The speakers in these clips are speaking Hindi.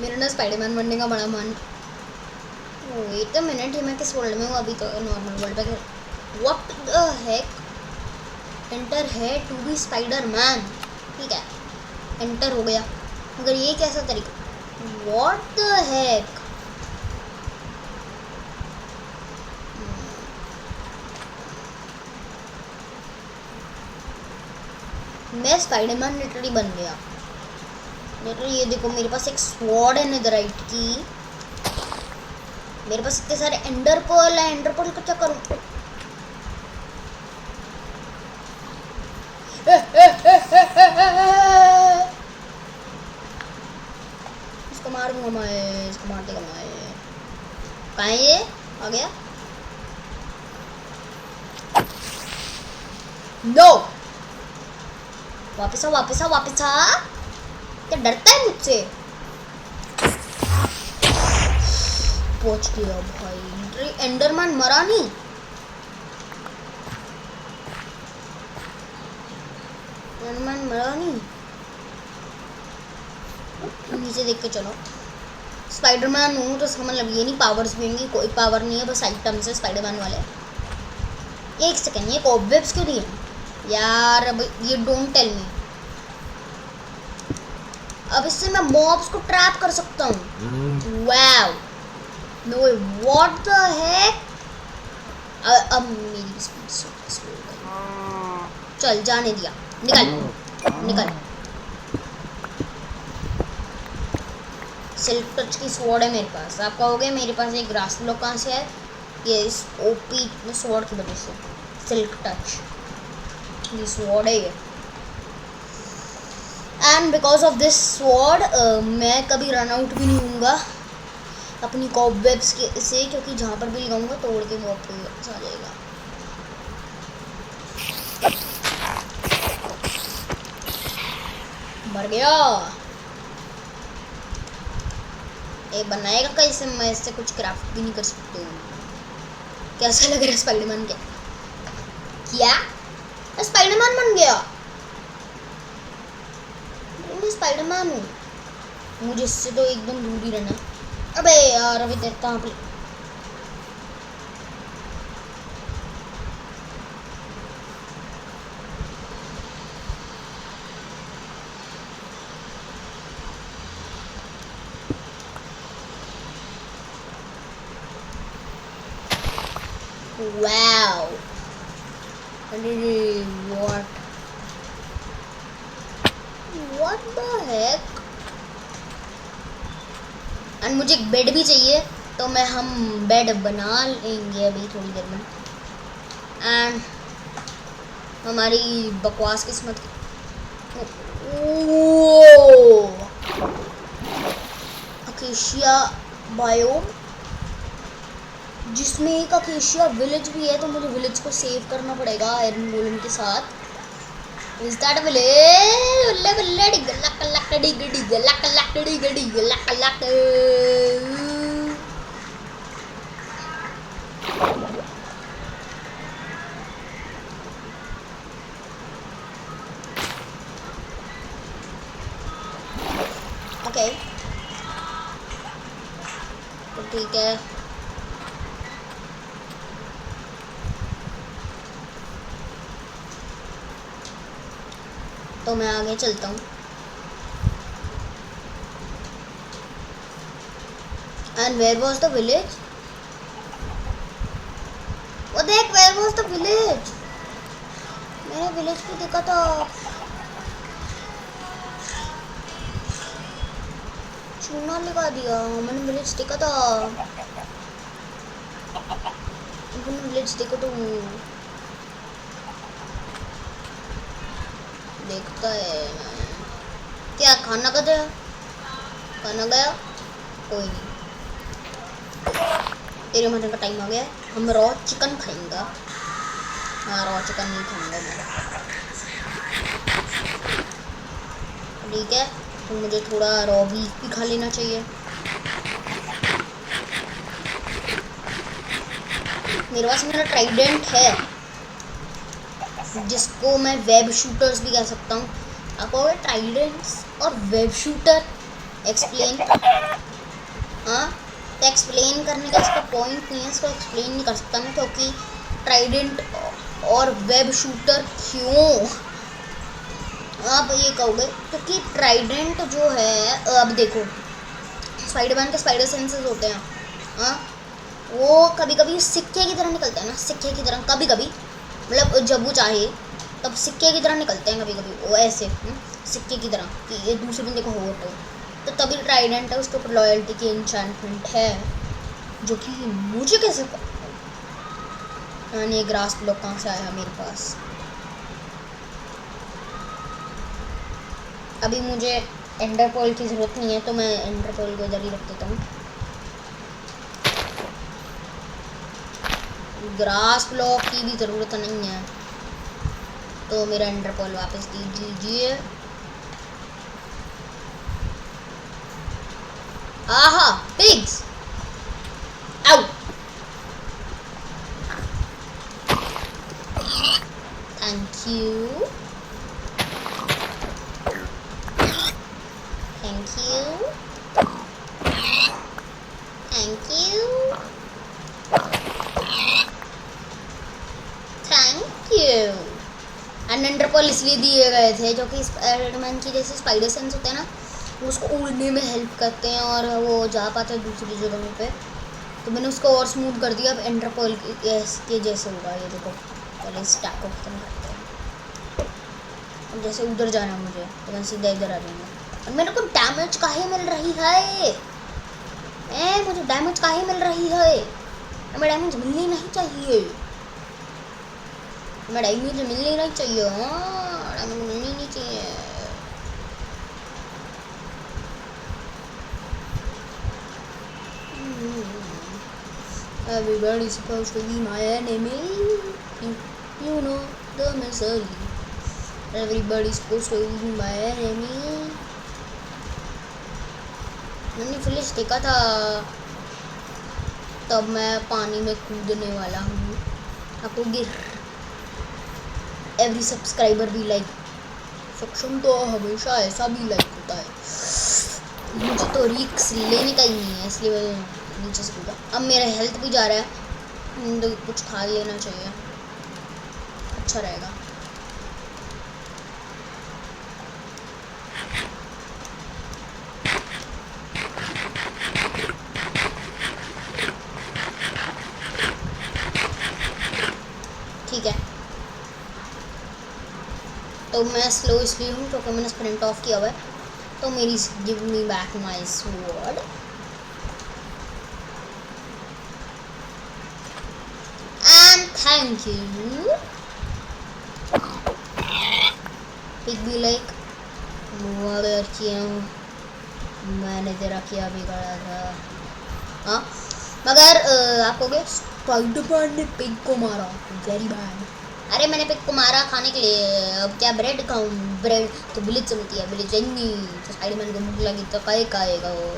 मेरा ना स्पाइडरमैन बनने का बड़ा मन। वेट अ मिनट, मैं किस वर्ल्ड में हूँ अभी? तो नॉर्मल वर्ल्ड पे। What the Keck? एंटर है टू बी स्पाइडरमैन। ठीक है, एंटर हो गया, मगर ये कैसा तरीका? व्हाट द हेक? मैं स्पाइडरमैन लिटरली बन गया। लिटरली ये देखो, मेरे पास एक स्वॉर्ड है नेदराइट की, मेरे पास इतने सारे एंडर पर्ल है। एंडर पर्ल का क्या करूं? इसको मार दूंगा मैं, इसको मार देगा मैं। कहाँ है ये? आ गया? नो, वापस आ, वापस आ, वापस आ। क्या डरता है मुझसे? पहुंच गया भाई। एंडरमैन मरा नहीं। एंडरमैन मरा नहीं। नीचे देख के चलो। स्पाइडरमैन हूँ तो इसका मतलब ये नहीं पावर्स भी होंगी। कोई पावर नहीं है, बस आइटम्स है स्पाइडरमैन वाले। एक सेकेंड, ये कॉबवेब्स क्यों दिए यार? अब ये डोंट टेल मी। अब इससे मैं मॉब्स को ट्रैप कर सकता हूँ। Wow, no, what the heck? अब मेरी स्पीड स्लो हो गई। चल, जाने दिया। निकल निकल। सिल्क टच की स्वॉर्ड है मेरे पास। आप कहोगे मेरे पास एक ग्रास ब्लॉक कहाँ से है? ये इस ओपी स्वॉर्ड की वजह से। सिल्क टच, ये स्वॉर्ड है ये। And because of this sword मैं कभी रन आउट भी नहीं होऊंगा अपनी कॉबवेब्स के से, क्योंकि जहाँ पर भी लगाऊंगा तोड़ के वो वापस आ जाएगा। मर गया। ये बनाएगा कैसे? मैं इससे कुछ क्राफ्ट भी नहीं कर सकती हूँ। कैसा लग रहा है स्पाइडरमैन? क्या मैं स्पाइडरमैन बन गया? मैं स्पाइडरमैन हूँ। मुझे इससे तो एकदम दूर ही रहना। अबे यार, अभी देर कहाँ पे? Wow, what the Keck? And मुझे एक बेड भी चाहिए, तो हम बेड बना लेंगे अभी थोड़ी देर में। एंड हमारी बकवास किस्मत। अकेशिया बायोम, जिसमें एक अकेशिया विलेज भी है, तो मुझे विलेज को सेव करना पड़ेगा आयरन गोलेम के साथ। Is that a village? Ulle ulle digga lakka lakka digga digga lakka lakka digga digga lakka lakka. Okay. तो ठीक है। तो मैं आगे चलता हूँ। And where was the village? वो देख, where was the village? मैंने विलेज को देखा था। चूना लगा दिया। मैंने विलेज देखा था। मैंने विलेज देखा तो देखता है। क्या खाना का था? खाना गया? कोई नहीं, तेरे मटन का टाइम आ गया। हम रॉ चिकन खाएंगे। हाँ, रॉ चिकन नहीं खाऊंगा मैं। ठीक है, तो मुझे थोड़ा रॉ बीफ भी खा लेना चाहिए। मेरे पास मेरा ट्राइडेंट है, जिसको मैं वेब शूटर्स भी कह सकता हूँ। आप कहोगे ट्राइडेंट्स और वेब शूटर एक्सप्लेन। हाँ, तो एक्सप्लेन करने का इसका पॉइंट नहीं है, इसको एक्सप्लेन नहीं कर सकता मैं, क्योंकि ट्राइडेंट और वेब शूटर क्यों आप ये कहोगे, क्योंकि ट्राइडेंट जो है, अब देखो स्पाइडरमैन के स्पाइडर सेंसेस होते हैं, हाँ वो कभी कभी सिक्के की तरह निकलते हैं ना, सिक्के की तरह कभी कभी, मतलब जब वो चाहे तब सिक्के की तरह निकलते हैं, कभी कभी वो ऐसे सिक्के की तरह कि ये दूसरे बंदे को होट हो, तो तभी ट्राइडेंट है, उसके ऊपर लॉयल्टी की एन्चेंटमेंट है, जो कि मुझे कैसे पता। ये ग्रास ब्लॉक कहाँ से आया मेरे पास। अभी मुझे एंडर पर्ल की ज़रूरत नहीं है, तो मैं एंडर पर्ल को इधर ही रख देता हूँ। ग्रास ब्लॉक की भी ज़रूरत नहीं है, तो मेरा एंडर पर्ल वापस दीजिए। आहा pigs out. Thank you, thank you, thank you, thank you. And ender pearl इसलिए दिए गए थे जो कि स्पाइडरमैन की जैसे स्पाइडर सेंस होते हैं ना, वो उसको उड़ने में हेल्प करते हैं और वो जा पाते हैं दूसरी जगहों पे, तो मैंने उसको और स्मूथ कर दिया। अब एंडर पर्ल के जैसे होगा, ये देखो पहले स्टैक को खत्म करते हैं। अब जैसे उधर जाना मुझे, तो मैं सीधा इधर आ जाऊँगा। और मेरे को डैमेज काहे मिल रही है, मुझे डैमेज काहे मिल रही है, हमें डैमेज मिलनी नहीं चाहिए, हमें डैमेज मिलनी नहीं चाहिए, हाँ डैमेज मिलनी नहीं चाहिए। Everybody's supposed to be my enemy. You know the misery. Everybody's supposed to be my enemy. मैंने फिलिश देखा था, तब मैं पानी में कूदने वाला हूँ। आपको गिर एवरी सब्सक्राइबर भी लाइक सक्षम, तो हमेशा ऐसा भी लाइक होता है। मुझे तो रिक्स लेने का ही नहीं है, इसलिए मैं नीचे से कूदा। अब मेरा हेल्थ भी जा रहा है, तो कुछ खा लेना चाहिए, अच्छा रहेगा। ठीक है, तो मैं स्लो इसलिए हूँ क्योंकि मैंने स्प्रिंट ऑफ किया हुआ है, तो मेरी give me back my sword. And thank you. Pig भी लाइक मर्डर किया हूँ मैंने, तेरा क्या बिगाड़ा था। हाँ मगर आपको क्या स्पाइडरमैन ने पिग को मारा, वेरी बैड। अरे मैंने पिग को मारा खाने के लिए, अब क्या ब्रेड खाऊं, ब्रेड तो बिलिज चलती है, बिलिज नहीं तो स्पाइडरमैन को भूख लगी तो काय खाएगा वो।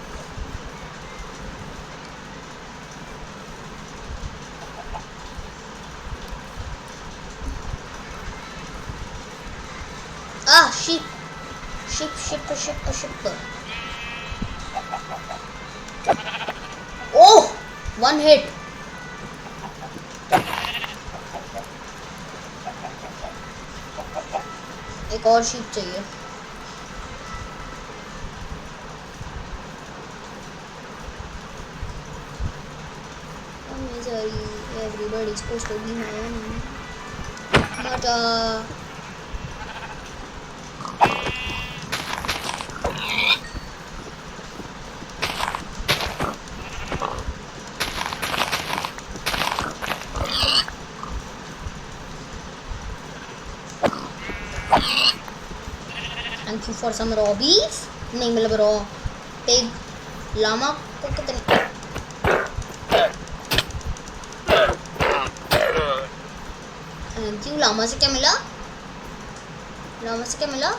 Ship ship ship ship ship. Oh one hit. एक और शिप चाहिए। Everybody's supposed to be my enemy. But thank you for some robbies। नहीं मतलब रॉ पिग लामा को कितने थैंक यू। लामा से क्या मिला, लामा से क्या मिला,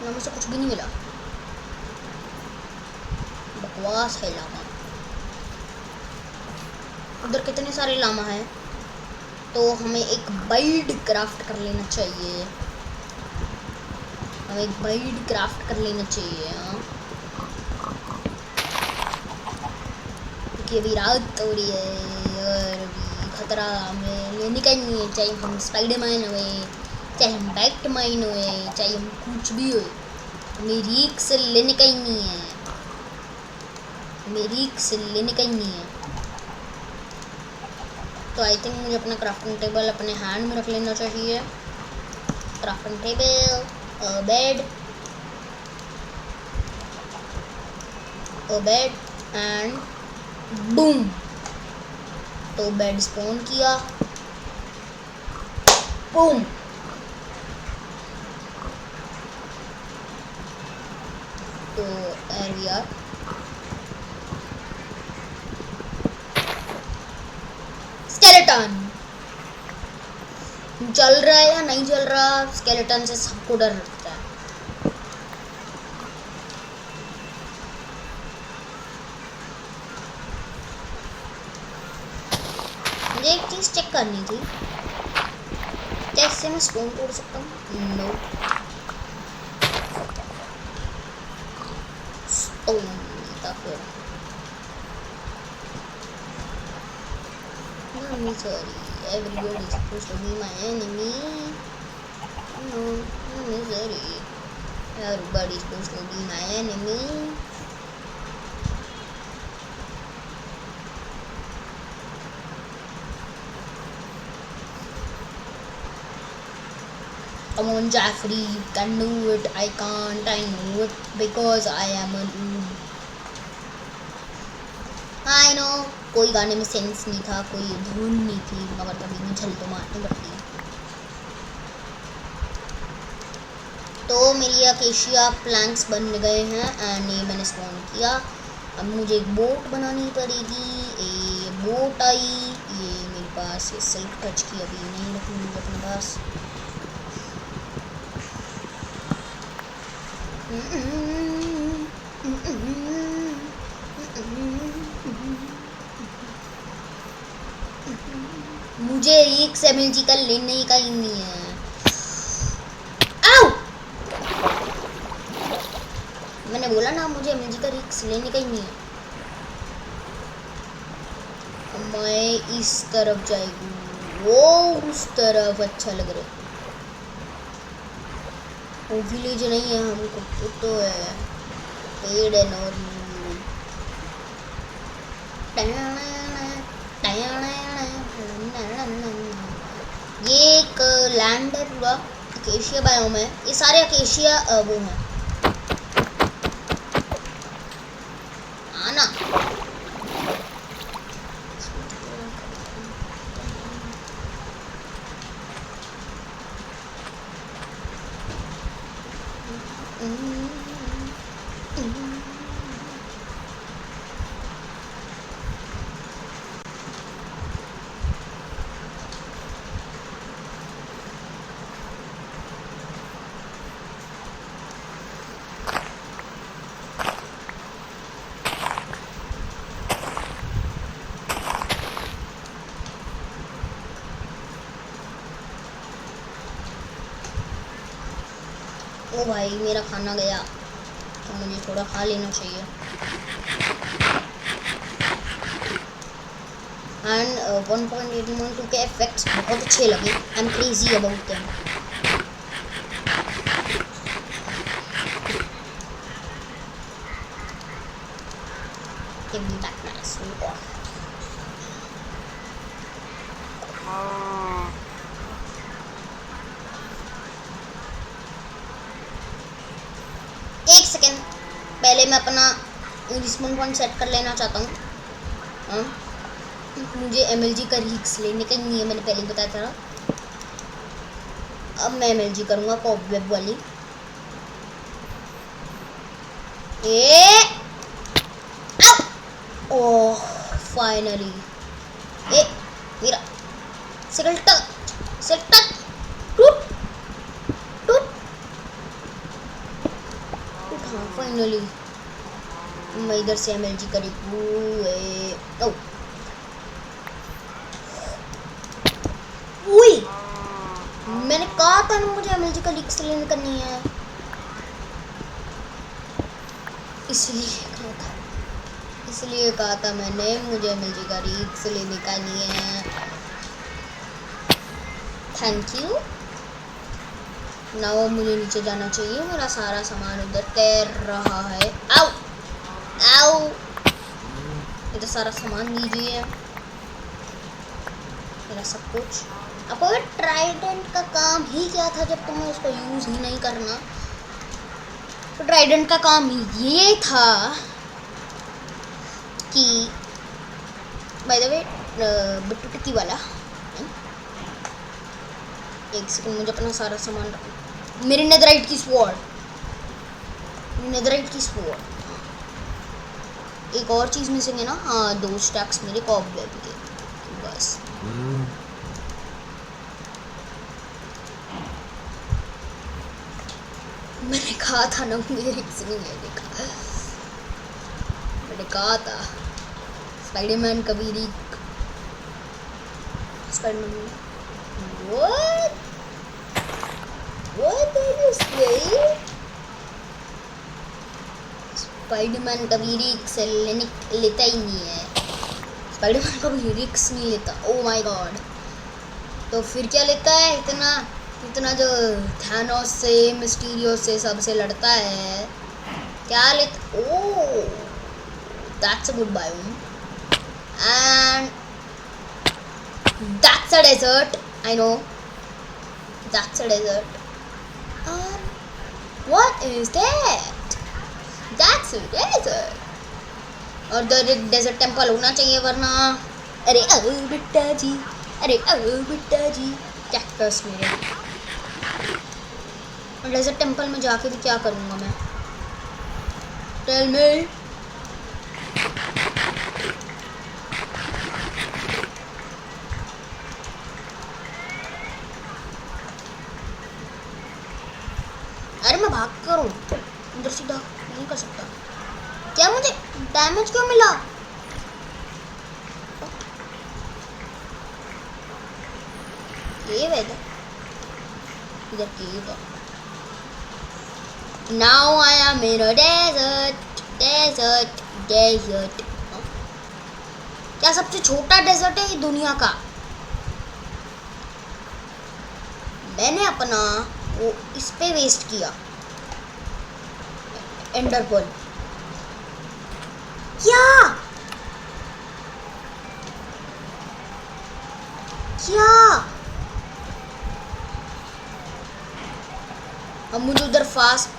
लामा से कुछ भी नहीं मिला, बकवास है लामा। उधर कितने सारे लामा हैं, तो हमें एक बिल्ड क्राफ्ट कर लेना चाहिए। हमें एक बेड क्राफ्ट कर लेना चाहिए। हाँ, क्योंकि अभी रात हो रही है और अभी खतरा हमें लेने का ही नहीं है, चाहे हम स्पाइडरमैन हुए, चाहे हम बैटमैन हुए, चाहे हम कुछ भी हुए, हमें रिस्क लेने का ही नहीं है, हमें रिस्क लेने का ही नहीं है। तो आई थिंक मुझे अपना क्राफ्टिंग टेबल अपने हैंड में रख लेना चाहिए। Crafting table, bed, and boom. तो बेड स्पॉन किया, बूम। तो एर वी आर। स्केलेटन चल रहा है या नहीं चल रहा, स्केलेटन से सबको डर लगता है। मुझे एक चीज चेक करनी थी, क्या इससे मैं स्टोन तोड़ सकता हूँ? नो, स्टोन था फिर। I'm sorry, everybody is supposed to be my enemy. No, I'm sorry, everybody is supposed to be my enemy. Come on, Jaffrey, you can do it. I can't. I know it because I am a noob. I know. कोई गाने में सेंस नहीं था, कोई धुन नहीं थी, मगर कभी मुझे तो मारनी पड़ती है। तो मेरी अकेशिया प्लैंक्स बन गए हैं एंड ये मैंने स्पॉन किया। अब मुझे एक बोट बनानी पड़ेगी। ये बोट आई, ये मेरे पास ये सिल्क टच की अभी नहीं रखूँगी अपने पास। मुझे एक एमएलजी का लेने का ही नहीं है। आओ! मैंने बोला ना मुझे एमएलजी का रिक्स लेने का ही नहीं है। मैं इस तरफ जाएगी, वो उस तरफ अच्छा लग रहा है। वो विलेज नहीं है, हमको तो है पेड़ है नॉर्मल। ये एक लैंड है पूरा अकेशिया बायोम है, ये सारे अकेशिया वो हैं। आना ओ भाई मेरा खाना गया, तो मुझे थोड़ा खा लेना चाहिए। एंड 1.8.2 के इफेक्ट्स बहुत अच्छे लगे। I am crazy about them. Give me back my sword। एक सेकेंड, पहले मैं अपना रिस्पॉन पॉइंट सेट कर लेना चाहता हूँ। मुझे एमएलजी का रिक्स लेने का नहीं है, मैंने पहले ही बताया था। अब मैं एमएलजी करूँगा कॉबवेब वाली। ओह फाइनली, ये मेरा सिगरेट फाइनली मैं इधर से एमएलजी करी। मैंने कहा था ना मुझे एमएलजी का लीक्स लेने करनी है। इसलिए कहा था मैंने, मुझे MLG का रिक्स लेने का नहीं है। Thank you. नाउ मुझे नीचे जाना चाहिए, मेरा सारा सामान उधर तैर रहा है। आओ आओ, ये तो सारा सामान दीजिए, मेरा सब कुछ। आपको ट्राइडेंट का काम ही क्या था जब तुम्हें उसको यूज ही नहीं करना? तो ट्राइडेंट का काम ये था कि बाय द वे बिट्टू टिक्की वाला, एक सेकंड, मुझे अपना सारा सामान रखना। मेरी नेदराइट की स्वॉर्ड, एक और चीज़ मिसिंग है ना? हाँ, 2 स्टैक्स मेरे कॉबवेब के, बस। मैंने कहा था ना मुझे रिक्स नहीं लेने का, मैंने कहा था। स्पाइडरमैन कभी risk Spiderman What are you saying? Spiderman कभी रिक्स लेता ही नहीं है। स्पाइडरमैन कभी रिक्स नहीं लेता। ओह माय गॉड, तो फिर क्या लेता है? इतना जो थानोस से, मिस्टीरियो से, सबसे लड़ता है, क्या लेता? Oh, that's a good biome and that's a desert. I know that's a desert. What is that? That's a desert. और डेजर्ट टेम्पल होना चाहिए, वरना अरे बिट्टा जी, कैक्टस मेरे। और डेजर्ट टेम्पल में जाके भी क्या करूँगा मैं? Tell me. अरे मैं भाग कर हूँ, उधर सीधा नहीं कर सकता क्या? मुझे डैमेज क्यों मिला? केव है इधर, केव है। Now I am in a desert. क्या सबसे छोटा डेजर्ट है ये दुनिया का? मैंने अपना वो इस पे वेस्ट किया, एंडर पर्ल। क्या अब मुझे उधर फास्ट,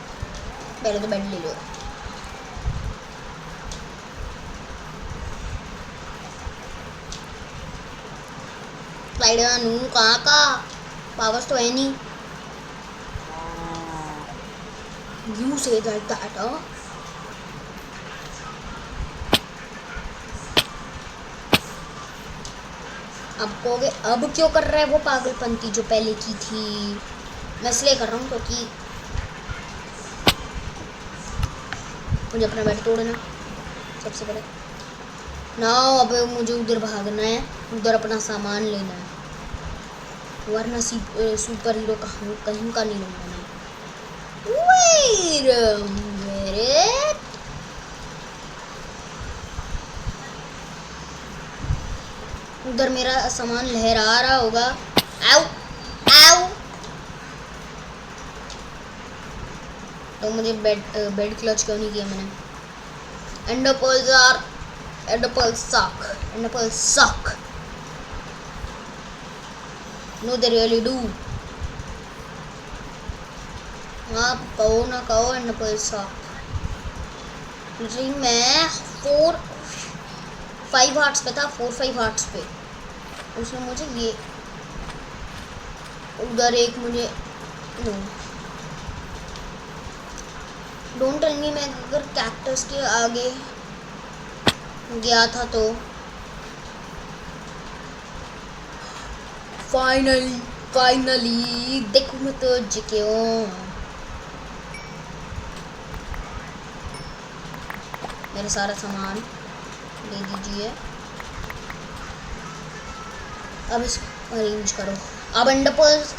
पहले तो बेड ले लो। स्पाइडरमैन हूँ, कहाँ का पावर्स तो है नहीं। You say that, huh? अब कहोगे अब क्यों कर रहा है वो पागलपंती जो पहले की थी? मैं इसलिए कर रहा हूँ क्योंकि मुझे अपना बेड तोड़ना सबसे पहले। नाउ अब मुझे उधर भागना है, उधर अपना सामान लेना है, वरना सुपर हीरो कहीं का नहीं लूँगा मैं। Wait a minute. उधर मेरा सामान लहरा रहा होगा। आओ आओ, तो मुझे बेड क्लच क्यों नहीं किया मैंने? Enderpearls suck. No, they really do. आप कहो ना कहो, Enderpearls suck। मैं 4-5 हार्ट्स पे था, 4-5 हार्ट्स पे। उसने मुझे ये उधर एक मुझे डोंट टेल मी, मैं अगर कैक्टस के आगे गया था तो फाइनली देखो मैं तो क्यों। मेरे सारा सामान ले दीजिए, अब इसको अरेंज करो। अब एंडरपर्ल्स,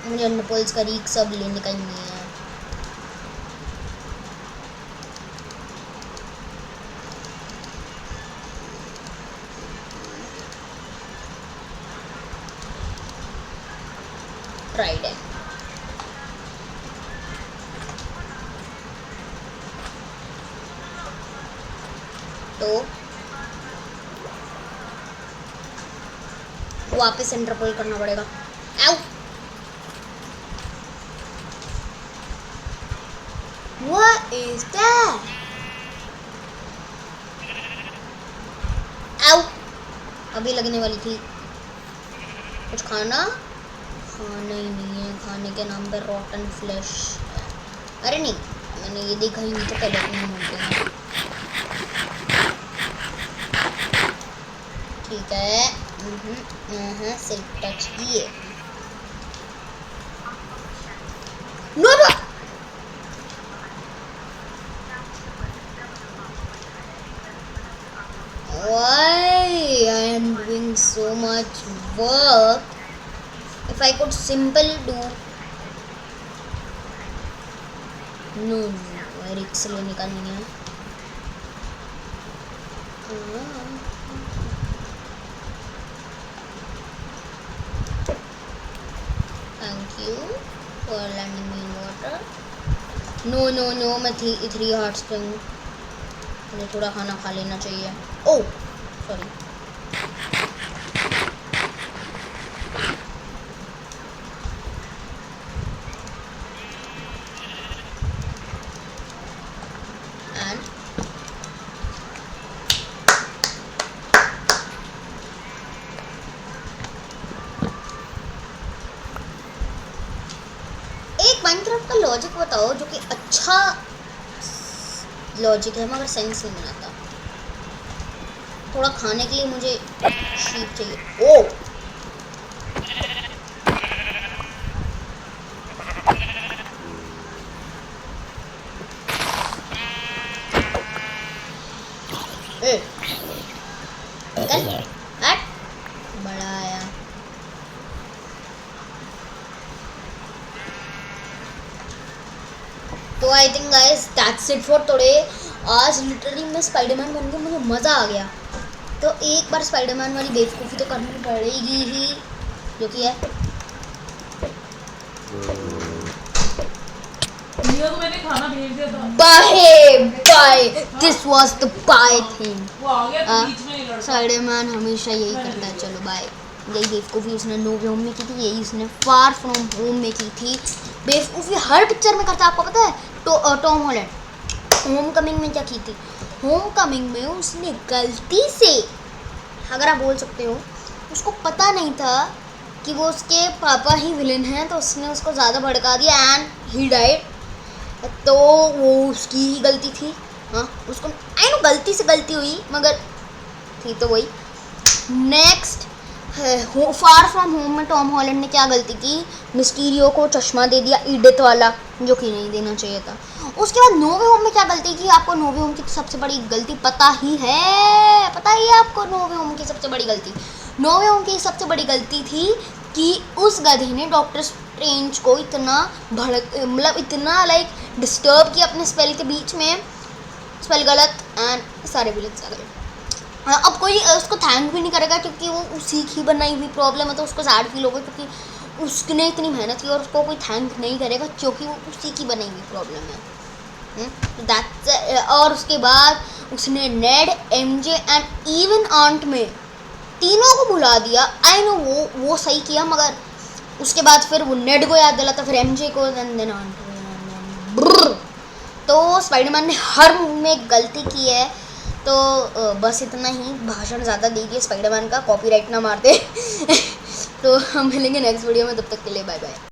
मुझे एंडरपर्ल्स का रीक सब लेने का ही नहीं है। फ्राइडे। तो वापस इंटरपोल करना पड़ेगा। आउ What is that? आउ अभी लगने वाली थी। कुछ खाना खाना ही नहीं है, खाने के नाम पे रॉटन फ्लैश। अरे नहीं, मैंने ये देखा ही नहीं तो पहले नहीं मिलते। ठीक है, सिर्फ टच किए। No no why I am doing so much work if I could simply do no रिक्स लेने का नहीं है। Thank you for landing me in water. No मैं 3 हार्ट्स पे हूँ, मुझे थोड़ा खाना खा लेना चाहिए। Oh sorry. माइनक्राफ्ट का लॉजिक बताओ जो कि अच्छा लॉजिक है मगर सेंस नहीं बनाता। थोड़ा खाने के लिए मुझे शीप चाहिए। ओ बड़ा आया। तो I think guys that's it for today. आज लिटरली मैं स्पाइडरमैन बन के मुझे मज़ा आ गया। तो एक बार स्पाइडरमैन वाली बेवकूफ़ी तो करनी पड़ेगी ही, जो कि है तो मैंने खाना भेज दिया था। By this was the by thing. वो आ गया तो बीच में ही लड़का। स्पाइडरमैन हमेशा यही करता है। चलो बाय। यही बेवकूफ़ी उसने नो वे होम में की थी, यही उसने फार फ्रॉम होम में की थी। बेवकूफ़ी हर पिक्चर में करता है, आपको पता है। तो टॉम हॉलैंड होम कमिंग में क्या की थी? होम कमिंग में उसने गलती से, अगर आप बोल सकते हो, उसको पता नहीं था कि वो उसके पापा ही विलन हैं, तो उसने उसको ज़्यादा भड़का दिया एंड ही डाइड। तो वो उसकी ही गलती थी। हाँ उसको आई नो गलती से गलती हुई मगर थी तो वही। नेक्स्ट फार फ्रॉम होम में टॉम हॉलैंड ने क्या गलती की? मिस्टीरियो को चश्मा दे दिया ईडिथ वाला, जो कि नहीं देना चाहिए था। उसके बाद नो वे होम में क्या गलती की? आपको नो वे होम की सबसे बड़ी गलती पता ही है, पता ही है आपको नो वे होम की सबसे बड़ी गलती। नो वे होम की सबसे बड़ी गलती थी कि उस गधे ने डॉक्टर स्ट्रेंज को इतना मतलब इतना लाइक डिस्टर्ब किया अपने स्पेल के बीच में। स्पेल गलत एंड सारे विलेन्स आ गए। अब कोई उसको थैंक भी नहीं करेगा क्योंकि वो उसी की बनाई हुई प्रॉब्लम है, तो उसको सैड फील होगा क्योंकि उसने इतनी मेहनत की और उसको कोई थैंक नहीं करेगा क्योंकि वो उसी की बनाई हुई प्रॉब्लम है। दैट्स और उसके बाद उसने नेड, एमजे एंड इवन आंट में तीनों को भुला दिया। आई नो वो सही किया, मगर उसके बाद फिर वो नेड को याद दिलाता, फिर एमजे को, देन आंट को। तो स्पाइडरमैन ने हर मूव में गलती की है। तो बस इतना ही, भाषण ज़्यादा दीजिए स्पाइडरमैन का, कॉपीराइट ना मारते। तो हम मिलेंगे नेक्स्ट वीडियो में, तब तक के लिए बाय बाय।